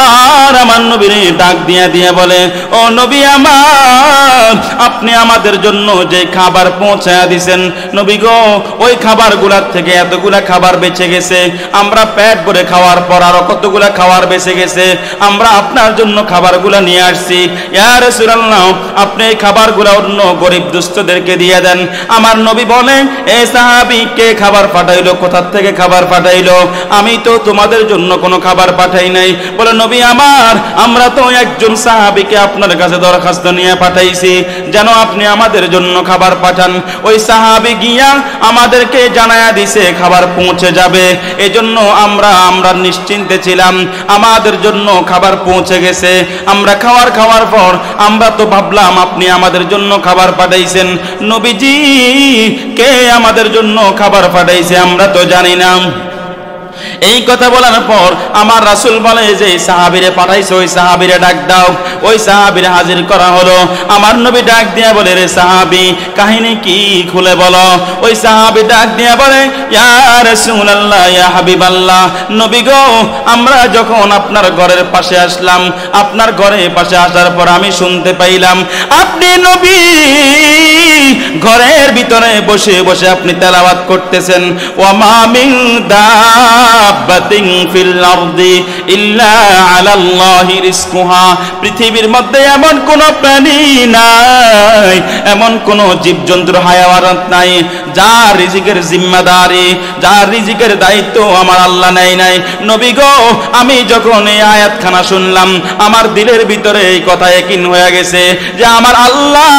আর আমার নবীর ডাক দিয়া দিয়া বলে, ও নবী আমার, আপনি আমাদের জন্য যে খাবার পৌঁছায়া দিছেন, নবী গো, ওই খাবারগুলার থেকে এতগুলা খাবার বেঁচে গেছে, আমরা পেট ভরে খাওয়ার পর আরো কতগুলা খাবার বেঁচে গেছে, আমরা আপনার জন্য খাবারগুলা নিয়ে আসছি। ইয়া রাসূলুল্লাহ, আপনি এই খাবারগুলা অন্য গরিব দুস্থদেরকে দিয়ে দেন। আমার নবী বলেন, এই সাহাবী কে খাবার পাঠাইলো, কোথা থেকে খাবার পাঠাইলো? আমি তো তোমাদের জন্য কোনো খাবার পাঠাই নাই। বলে, নবী আমার, আমরা তো একজন সাহাবীকে আপনার কাছে দরখাস্ত নিয়ে পাঠাইছি যেন আপনি আমাদের জন্য খাবার পাঠান। ওই সাহাবী গিয়া আমাদেরকে জানায়া দিছে খাবার পৌঁছে যাবে, এজন্য আমরা নিশ্চিন্তে ছিলাম, আমাদের জন্য খাবার পৌঁছে গেছে। আমরা খাওয়ার পর আমরা তো ভাবলাম আপনি আমাদের জন্য খাবার পাঠাইছেন। নবীজি কে আমাদের জন্য খাবার পাঠাইছে আমরা তো জানি না। এই কথা বলার পর আমার রাসূল বলে, যে সাহাবীরে পাঠাইছে ওই সাহাবীরে ডাক দাও। ওই সাহাবীরে হাজির করা হলো। আমার নবী ডাক দিয়া বলে, রে সাহাবী, কাহিনী কি খুলে বলো। ওই সাহাবী ডাক দিয়া বলে, ইয়া রাসূলুল্লাহ, ইয়া হাবিবাল্লাহ, নবী গো, আমরা যখন আপনার ঘরের পাশে আসলাম, আপনার ঘরের পাশে আসার পর আমি শুনতে পাইলাম আপনি নবী ঘরের ভিতরে বসে বসে আপনি তেলাওয়াত করতেছেন, ওয়া মা মিন দাব্বাতিন ফিল আরদি ইল্লা আলাল্লাহি রিজকুহা, পৃথিবীর মধ্যে এমন কোন প্রাণী নাই, এমন কোন জীবজন্তুর হায়াওয়াত নাই যার রিজিকের জিম্মাদারি, যার রিজিকের দায়িত্ব আমার আল্লাহ নেয় নাই। নবী গো, আমি যখন এই আয়াতখানা শুনলাম, আমার দিলের ভিতরে এই কথা ইয়াকিন হয়ে গেছে যে আমার আল্লাহ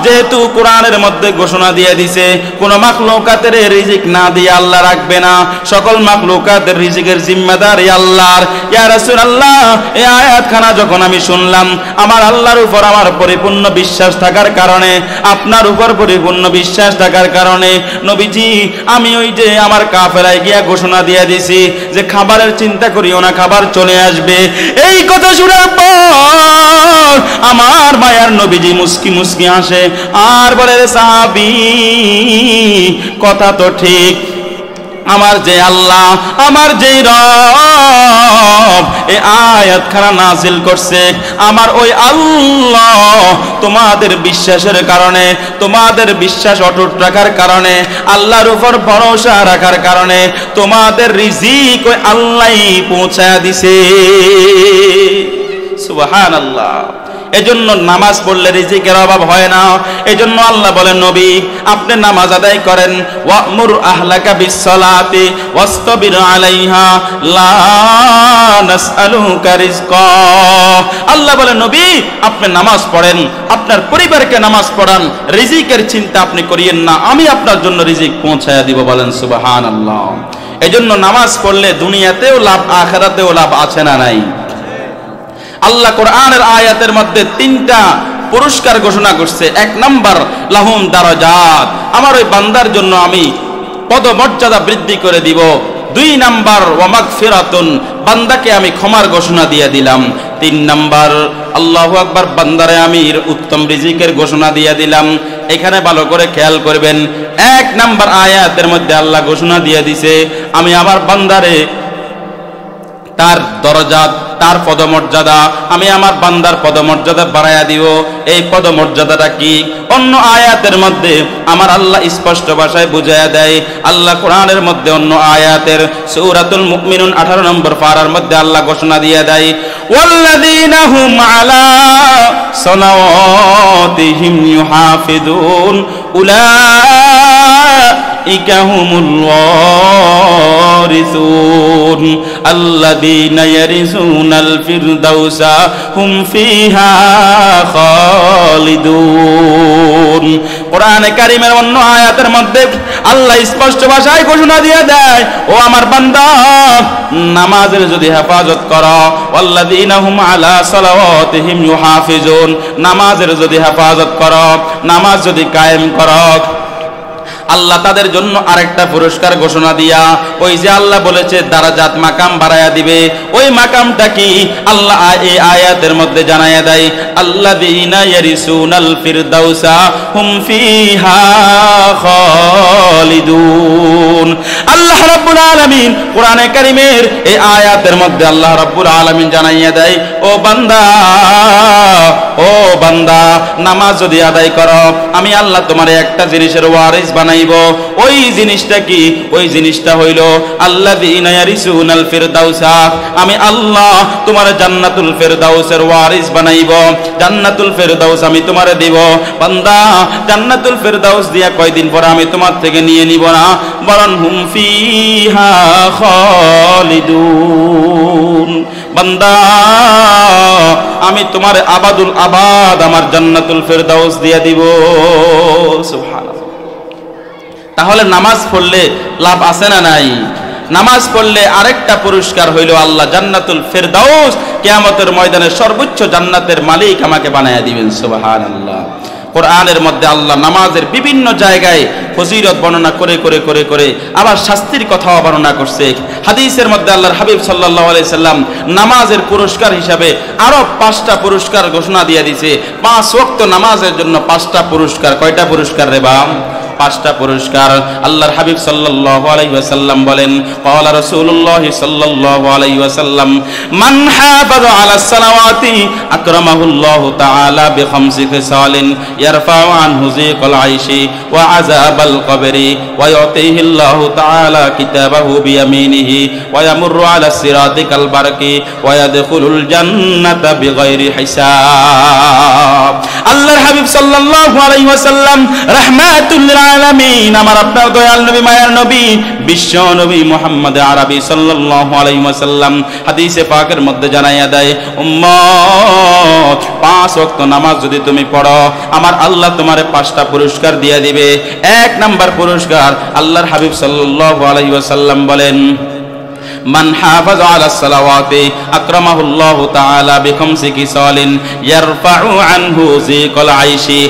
যেহেতু কোরআনের মধ্যে ঘোষণা দিয়ে দিছে, কোন মাখলুকাতের রিজিক না দিয়ে আল্লাহ রাখবে না, সকল মাখলুকাতের রিজিকের জিম্মাদারি আল্লাহর। ইয়া রাসূলুল্লাহ, এই আয়াতখানা যখন আমি শুনলাম, আমার আল্লাহর উপর আমার পরিপূর্ণ বিশ্বাস থাকার কারণে, আপনার উপর পরিপূর্ণ বিশ্বাস থাকার কারণে নবীজি আমি ওই যে আমার কাফেলায় গিয়া ঘোষণা দিয়ে দিছি যে খাবারের চিন্তা করিও না, খাবার চলে আসবে। এই কথা শোনার পর আমার মায়ার নবীজি মুস্কি মুস্কি হাসে আর বলে, রে সাহাবী, কথা তো ঠিক, আমার যে আল্লাহ, আমার যে রব এই আয়াতখানা নাযিল করছে, আমার ওই আল্লাহ তোমাদের বিশ্বাসের কারণে, তোমাদের বিশ্বাস অটুট রাখার কারণে, আল্লাহর উপর ভরসা রাখার কারণে তোমাদের রিজিক ওই আল্লাহই পৌঁছায়া দিছে। সুবহানাল্লাহ। এজন্য নামাজ পড়লে রিজিকের অভাব হয় না। এজন্য আল্লাহ বলেন, নবী আপনি নামাজ আদায় করেন, ওয়ামুর আহলাকা বিসসালাতি ওয়াসতাবির আলাইহা লা নাসআলুকা রিজকা। আল্লাহ বলেন, নবী আপনি নামাজ পড়েন, আপনার পরিবারকে নামাজ পড়ান, রিজিকের চিন্তা আপনি করিয়েন না, আমি আপনার জন্য রিজিক পৌঁছায়া দিব। বলেন সুবহানাল্লাহ। এজন্য নামাজ পড়লে দুনিয়াতেও লাভ, আখিরাতেও লাভ আছে না নাই? আল্লাহ কোরআনের আয়াতের মধ্যে 3টা পুরস্কার ঘোষণা করছে। 1 নাম্বার লাহুম দারাজাত, আমার ওই বান্দার জন্য আমি পদমর্যাদা বৃদ্ধি করে দিব। 2 নাম্বার ওয়া মাগফিরাতুন, বান্দাকে আমি ক্ষমার ঘোষণা দিয়ে দিলাম। 3 নাম্বার আল্লাহু আকবার, বান্দারে আমি উত্তম রিজিকের ঘোষণা দিয়ে দিলাম। এখানে ভালো করে খেয়াল করবেন, 1 নাম্বার আয়াতের মধ্যে আল্লাহ ঘোষণা দিয়ে দিছে আমি আমার বান্দারে তার দরজাত, তার পদমর্যাদা, আমি আমার বান্দার পদমর্যাদা বাড়ায়া দিব। এই পদমর্যাদাটা কি? অন্য আয়াতের মধ্যে আমার আল্লাহ স্পষ্ট ভাষায় বুঝায়া দেয়। আল্লাহ কোরআনের মধ্যে অন্য আয়াতের সূরাতুল মুমিনুন 18 নম্বর পারার মধ্যে আল্লাহ ঘোষণা দিয়ে দেয়, ওয়াল্লাযীনা হুম আলা সালাওয়াতিহিম ইউহাফিজুন উলাইকা হুমুল ওয়ারিসুন আল্লাযীনা ইয়ারিসুনাল ফিরদাউসা হুম ফিহা খালিদুন। কোরআনে কারীমের অন্য আয়াতের মধ্যে আল্লাহ স্পষ্ট ভাষায় ঘোষণা দিয়ে দেয়, ও আমার বান্দা নামাজের যদি হেফাজত করো, ওয়াল্লাযীনা হুম আলা সালাওয়াতিহিম ইউহাফিজুন, নামাজের যদি হেফাজত করো, নামাজ যদি কায়েম করো, আল্লাহ তাদের জন্য আরেকটা পুরস্কার ঘোষণা দিয়া, ওই যে আল্লাহ বলেছে দারাজাত মাকাম বাড়ায়া দিবে, ওই মাকামটা কি আল্লাহ এই আয়াতের মধ্যে জানায়া দেয়, আল্লাযীনা ইয়ারিসুনাল ফিরদাউসা হুম ফিহা খালিদুন। আল্লাহ রাব্বুল আলামিন কোরআনে কারীমের এই আয়াতের মধ্যে আল্লাহ রাব্বুল আলামিন জানাইয়া দেয়, ও বান্দা, ও বান্দা, নামাজ যদি আদায় করো, আমি আল্লাহ তোমারে একটা জিনিসের ওয়ারিস বানাইব। ওই জিনিসটা কি? ওই জিনিসটা হইল আল্লাযীনা ইয়ারিসুনাল ফিরদাউসা, আমি আল্লাহ তোমার জান্নাতুল ফিরদাউসের ওয়ারিস বানাইব। জান্নাতুল ফিরদাউস আমি তোমারে দিব। বান্দা, জান্নাতুল ফিরদাউস দিয়া কয়দিন পরে আমি তোমার থেকে নিয়ে নিব না, বরং হুম ফিহা খালিদুন। বান্দা, আমি তোমার আবাদুল আবাদ আমার জান্নাতুল ফিরদাউস দিয়ে দিব। সুবহানাল্লাহ। তাহলে নামাজ পড়লে লাভ আছে না নাই? নামাজ পড়লে আরেকটা পুরস্কার হইল আল্লাহ জান্নাতুল ফিরদাউস, কিয়ামতের ময়দানে সর্বোচ্চ জান্নাতের মালিক আমাকে বানায়া দিবেন। সুবহানাল্লাহ। কোরআনের মধ্যে আল্লাহ নামাজের বিভিন্ন জায়গায় ফজিলত বর্ণনা করে করে করে করে আবার শাস্তির কথাও বর্ণনা করছে। হাদিসের মধ্যে আল্লাহর হাবিব সাল্লাল্লাহু আলাইহি সাল্লাম নামাজের পুরস্কার হিসাবে আরো 5টা পুরস্কার ঘোষণা দিয়ে দিয়েছে। 5 ওয়াক্ত নামাজের জন্য 5টা পুরস্কার। কয়টা পুরস্কার রে বাম? 5টা পুরস্কার। আল্লাহর হাবিব সাল্লাল্লাহু আলাইহি ওয়াসাল্লাম বলেন, ক্বালা রাসূলুল্লাহ সাল্লাল্লাহু আলাইহি ওয়াসাল্লাম, মান হাফাযা আলাস সালাওয়াতি আকরামাহুল্লাহু তাআলা বিখামসি খিসালিন ইয়ারফাউ আনহু যিকাল আইশি ওয়া আযাবাল কবরি ওয়া ইউতিহিল্লাহু তাআলা কিতাবাহু বিয়ামিনিহি ওয়া ইয়ামুররু আলাস সিরাতি কাল বারকি ওয়া ইয়াদখুলুল জান্নাতা বিগাইরি হিসাব। আল্লাহর হাবিব সাল্লাল্লাহু আলাইহি ওয়াসাল্লাম রাহমাতুল আলামিন, আমার আপনার দয়াল নবী, মায়ার নবী, বিশ্ব নবী মুহাম্মদ আরবি সাল্লাল্লাহু আলাইহি ওয়াসাল্লাম হাদিসে পাকের মধ্যে জানাইয়া দেয়, উম্মত 5 ওয়াক্ত নামাজ যদি তুমি পড়ো, আমার আল্লাহ তোমারে 5টা পুরস্কার দিয়ে দিবে। 1 নাম্বার পুরস্কার, আল্লাহর হাবিব সাল্লাল্লাহু আলাইহি ওয়াসাল্লাম বলেন, মান হাফাযা আলাস সালাওয়াতি আকরামাহুল্লাহু তাআলা বিখামসি কিসালিন ইয়ারফাউ আনহু যিকাল আইশি।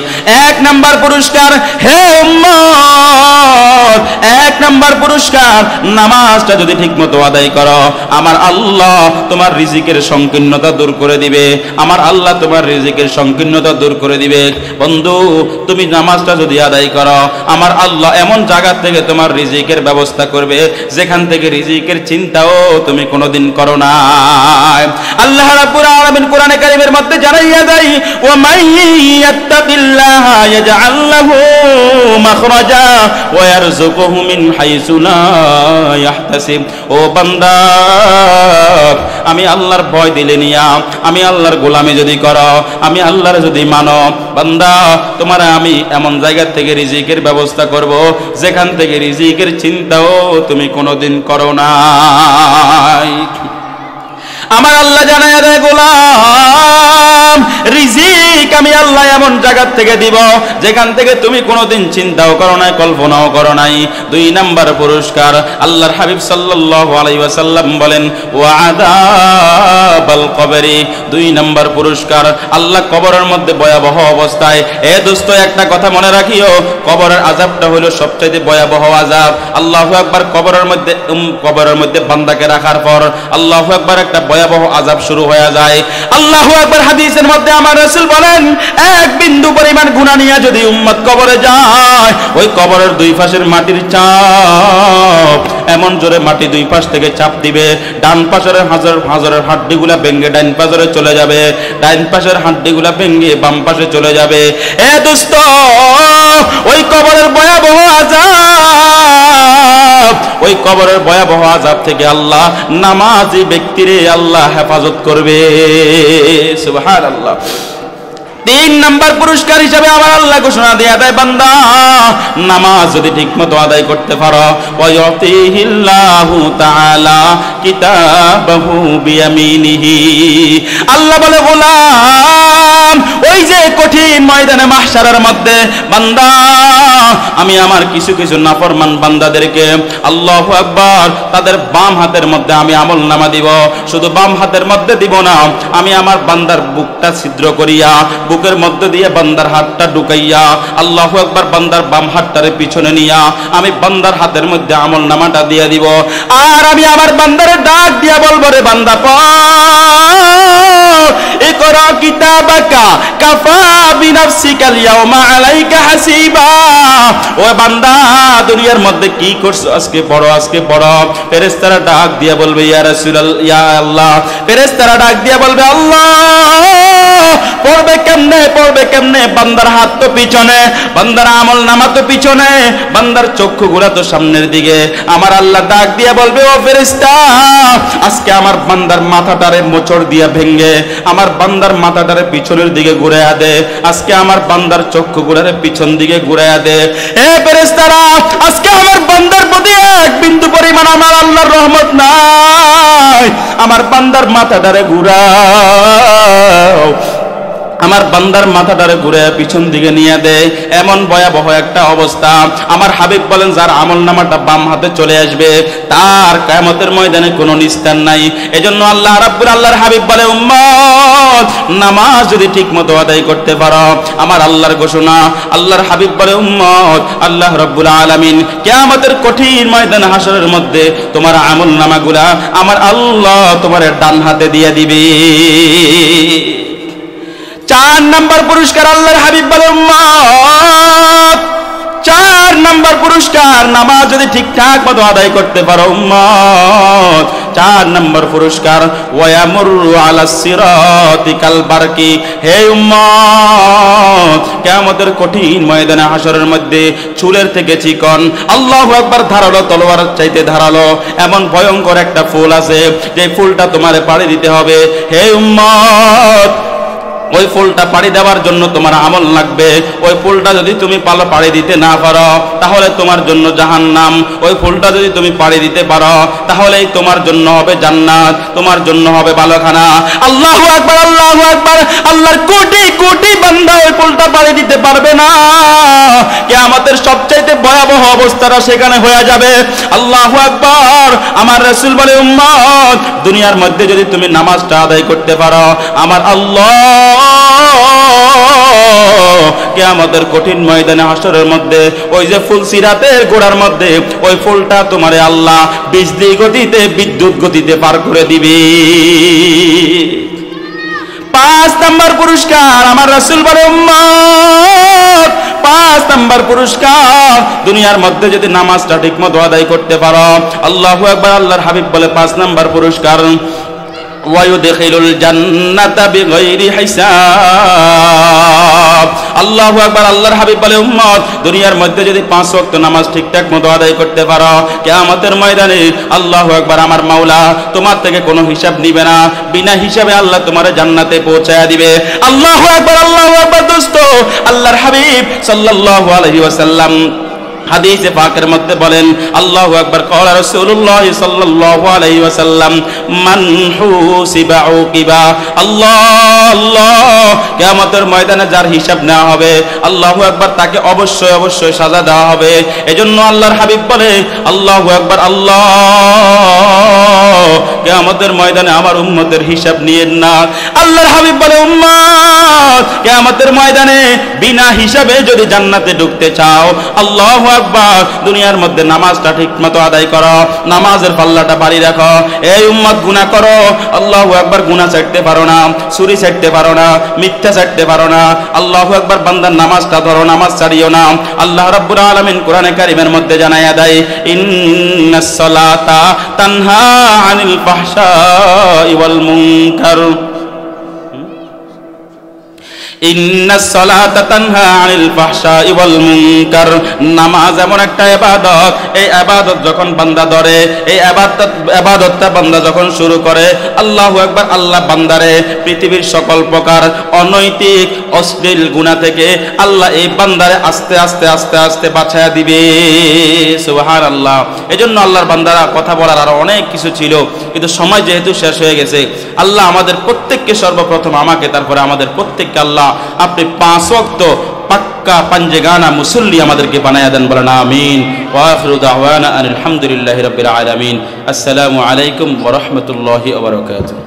1 নাম্বার পুরস্কার, হে উম্মত, 1 নাম্বার পুরস্কার, নামাজটা যদি ঠিকমতো আদায় করো, আমার আল্লাহ তোমার রিজিকের সংকীর্ণতা দূর করে দিবে। আমার আল্লাহ তোমার রিজিকের সংকীর্ণতা দূর করে দিবে। বন্ধু, তুমি নামাজটা যদি আদায় করো, আমার আল্লাহ এমন জায়গা থেকে তোমার রিজিকের ব্যবস্থা করবে যেখান থেকে রিজিকের চিন্তা তুমি কোনদিন করো না। আল্লাহ রাব্বুল আলামিন কোরআনে কারীমের মধ্যে জানাইয়া দেয়, ওয়া মাইয়াত্তাকিল্লাহা ইয়াজআল লাহু মাখরাজা ওয়া ইয়ারযুকুহু মিন হাইসু লা ইয়াহতাসিব। ও বান্দা, আমি আল্লাহর ভয় দিলে নিয়া আমি আল্লাহর গোলামি যদি করো, আমি আল্লাহর যদি মানো, বান্দা তোমার আমি এমন জায়গা থেকে রিজিকের ব্যবস্থা করব যেখান থেকে রিজিকের চিন্তাও তুমি কোনোদিন করো নাই। আমার আল্লাহ জানায় রে গোলাম, রিজিক আমি আল্লাহ এমন জায়গা থেকে দিব যেখান থেকে তুমি কোনোদিন চিন্তাও করো নাই, কল্পনাও করো নাই। 2 নাম্বার পুরস্কার আল্লাহর হাবিব সাল্লাল্লাহু আলাইহি ওয়াসাল্লাম বলেন ওয়া আযাবাল কবরি। 2 নাম্বার পুরস্কার আল্লাহ কবরের মধ্যে ভয়াবহ অবস্থায়, এ দোস্ত একটা কথা মনে রাখিও, কবরের আযাবটা হলো সবচেয়ে ভয়াবহ আযাব। আল্লাহু আকবার। কবরের মধ্যে বান্দাকে রাখার পর আল্লাহু আকবার একটা ভয়াবহ আযাব শুরু হয়ে যায়। আল্লাহু আকবার। হাদিসের মধ্যে আমার রাসূল বলেন, এক বিন্দু পরিমাণ গুনাহ নিয়ে যদি উম্মত কবরে যায়, ওই কবরের 2 পাশের মাটির চাপ এমন জোরে মাটি 2 পাশ থেকে চাপ দিবে, ডান পাশের হাজারের হাড্ডিগুলা ভেঙে ডান পাশে চলে যাবে, ডান পাশের হাড্ডিগুলা ভেঙে বাম পাশে চলে যাবে। এ দোস্ত, ওই কবরের ভয়াবহ আযাব, ওই কবরের ভয়াবহ আযাব থেকে আল্লাহ নামাজি ব্যক্তিরে আল্লাহ হেফাজত করবে। সুবহানাল্লাহ। 3 নাম্বার পুরস্কার হিসেবে আমার আল্লাহ ঘোষণা দিয়ে দেয়, বান্দা নামাজ যদি ঠিকমতো আদায় করতে পারো, ওয়ায়তিহিল্লাহু তাআলা কিতাবাহু বিয়ামিনিহি। আল্লাহ বলে, গোলাম ওই যে কঠিন ময়দানে মাহশারের মধ্যে বান্দা আমি আমার কিছু কিছু নাফরমান বান্দাদেরকে আল্লাহু আকবার তাদের বাম হাতের মধ্যে আমি আমলনামা দিব। শুধু বাম হাতের মধ্যে দিব না, আমি আমার বান্দার বুকটা ছিদ্র করিয়া বুকের মধ্যে দিয়ে বান্দার হাতটা ঢুকাইয়া আল্লাহু আকবার বান্দার বাম হাতটারে পিছনে নিয়া আমি বান্দার হাতের মধ্যে আমলনামাটা দিয়ে দিব। আর আমি আমার বান্দারে ডাক দিয়া বলবো, রে বান্দা ইকরা কিতাবাকা কাফা বিনাফসিকাল ইয়াউমা আলাইকা হাসিবা। ও বান্দা, দুনিয়ার মধ্যে কি করছো আজকে পড়ো, আজকে পড়ো। ফেরেশতারা ডাক দিয়া বলবে, ইয়া রাসূলুল্লাহ, ইয়া আল্লাহ। ফেরেশতারা ডাক দিয়া বলবে, আল্লাহ পড়বে কেমনে? বান্দার হাত তো পিছনে, বান্দার আমলনামা তো পিছনে, বান্দার চক্ষুগুলা তো সামনের দিকে। আমার আল্লাহ ডাক দিয়া বলবে, ও ফেরেশতা, আজকে আমার বান্দার মাথাটারে মোচড় দিয়া ভেঙ্গে আমার বান্দার মাথাটারে পিছনের দিকে ঘুরাইয়া দে, আজকে আমার বান্দার চক্ষুগুলারে পিছন দিকে ঘুরাইয়া দে। এ ফেরেশতারা, আজকে আমার বান্দার প্রতি এক বিন্দু পরিমাণ আমার আল্লাহর রহমত নাই, আমার বান্দার মাথাটারে ঘুরাও, আমার বান্দার মাথাটারে ঘুরে পিছন দিকে নিয়ে দেয়। এমন ভয়াবহ একটা অবস্থা। আমার হাবিব বলেন, যার আমলনামাটা বাম হাতে চলে আসবে তার কিয়ামতের ময়দানে কোনো নিস্তার নাই। এজন্য আল্লাহর হাবিব বলে, উম্মত নামাজ যদি ঠিকমতো আদায় করতে পারো, আমার আল্লাহর ঘোষণা, আল্লাহর হাবিব বলে, উম্মত আল্লাহ রাব্বুল আলামিন কিয়ামতের কঠিন ময়দানে হাসরের মধ্যে তোমার আমলনামাগুলা আমার আল্লাহ তোমার ডান হাতে দিয়ে দিবে। 4 নাম্বার পুরস্কার আল্লাহর হাবিব বলে, উম্মত 4 নাম্বার পুরস্কার, নামাজ যদি ঠিকঠাক মতো আদায় করতে পারো উম্মত, 4 নাম্বার পুরস্কার, ওয়ায়ামুরু আলাস সিরাতি কাল বারকি। হে উম্মত, কিয়ামতের কঠিন ময়দানে হাসরের মধ্যে চুলের থেকে চিকন, আল্লাহু আকবার, ধারালো তলোয়ার চাইতে ধারালো এমন ভয়ঙ্কর একটা ফুল আছে, যে ফুলটা তোমারে পাড়ি দিতে হবে। হে উম্মত, ওই ফুলটা পাড়ি দেওয়ার জন্য তোমার আমল লাগবে। ওই ফুলটা যদি তুমি পাড়ি দিতে না পারো তাহলে তোমার জন্য জাহান্নাম। ওই ফুলটা যদি তুমি পাড়ি দিতে পারো তাহলেই তোমার জন্য হবে জান্নাত, তোমার জন্য হবে ভালোখানা। আল্লাহু আকবার, আল্লাহু আকবার। আল্লাহর কোটি কোটি বান্দা ওই ফুলটা পাড়ি দিতে পারবে না। কিয়ামতের সবচাইতে ভয়াবহ অবস্থাটা সেখানে হয়ে যাবে। আল্লাহু আকবার। আমার রাসূল বলে, উম্মত দুনিয়ার মধ্যে যদি তুমি নামাজটা আদায় করতে পারো, আমার আল্লাহ কিয়ামতের কঠিন ময়দানে হাসরের মধ্যে ওই যে ফুল সিরাতের গোড়ার মধ্যে ওই ফুলটা তোমারে আল্লাহ বিজলি গতিতে, বিদ্যুৎ গতিতে পার করে দিবে। 5 নাম্বার পুরস্কার আমার রাসূল বলে, উম্মত 5 নাম্বার পুরস্কার, দুনিয়ার মধ্যে যদি নামাজটা ঠিকমতো আদায় করতে পারো, আল্লাহু আকবার। আল্লাহর হাবিব বলে 5 নাম্বার পুরস্কার, ওয়ায়ুদখিলুল জান্নাতা বিগাইরি হিসাব। আল্লাহু আকবার। আল্লাহর হাবিব বলে, উম্মত দুনিয়ার মধ্যে যদি 5 ওয়াক্ত নামাজ ঠিকঠাক মতো আদায় করতে পারো, কিয়ামতের ময়দানে আল্লাহু আকবার আমার মাওলা তোমার থেকে কোনো হিসাব নিবে না, বিনা হিসাবে আল্লাহ তোমার জান্নাতে পৌঁছায়া দিবে। আল্লাহু আকবার, আল্লাহু আকবার। দোস্ত, আল্লাহর হাবিব সাল্লাল্লাহু আলাইহি ওয়াসাল্লাম হাদিসে পাকের মধ্যে বলেন, আল্লাহু আকবার, ক্বালা রাসূলুল্লাহ সাল্লাল্লাহু আলাইহি ওয়াসাল্লাম, মান হুসিবা উকিবা। আল্লাহ আল্লাহ, কিয়ামতের ময়দানে যার হিসাব নেওয়া হবে, আল্লাহু আকবার, তাকে অবশ্যই অবশ্যই সাজা দেওয়া হবে। এজন্য আল্লাহর হাবিব বলে, আল্লাহু আকবার, আল্লাহ, কিয়ামতের ময়দানে আমার উম্মতের হিসাব নিয়েন না। আল্লাহর হাবিব বলে, উম্মত কিয়ামতের ময়দানে বিনা হিসাবে যদি জান্নাতে ঢুকতে চাও, আল্লাহু আকবার, দুনিয়ার মধ্যে নামাজটা ঠিকমতো আদায় করো, নামাজের পাল্লাটা ভারী রাখো। এই উম্মত গুনাহ করো, আল্লাহু আকবার, গুনাহ ছাড়তে পারো না, চুরি ছাড়তে পারো না, মিথ্যা ছাড়তে পারো না। আল্লাহু আকবার, বান্দার নামাজটা ধরো, নামাজ ছাড়িও না। আল্লাহ রাব্বুল আলামিন কোরআনে কারীমের মধ্যে জানায়া দেয়, ইন্নাস সালাতা তানহা আনিল ফাহশাই ওয়াল মুনকার, ইন্নাস সালাতা তানহা আনিল ফাহশাই ওয়াল মুনকার। নামাজ এমন একটা ইবাদত, এই ইবাদত যখন বান্দা ধরে, এই ইবাদতটা বান্দা যখন শুরু করে, আল্লাহু আকবার, আল্লাহ বান্দারে পৃথিবীর সকল প্রকার অনৈতিক অশ্লীল গুনাহ থেকে আল্লাহ এই বান্দারে আস্তে আস্তে আস্তে আস্তে বাঁচায়া দিবে। সুবহানাল্লাহ। এজন্য আল্লাহর বান্দারা, কথা বলার আরো অনেক কিছু ছিল, কিন্তু সময় যেহেতু শেষ হয়ে গেছে, আল্লাহ আমাদের প্রত্যেককে, সর্বপ্রথম আমাকে, তারপরে আমাদের প্রত্যেককে আল্লাহ আপনি 5 ওয়াক্ত পাক্কা পাঞ্জেগানা মুসল্লি আমাদেরকে বানায়া দেন, বলেন আমিন। ওয়া আখিরু দাওয়ানা আলহামদুলিল্লাহি রাব্বিল আলামিন। আসসালামু আলাইকুম ওয়া রাহমাতুল্লাহি ওয়া বারাকাতুহু।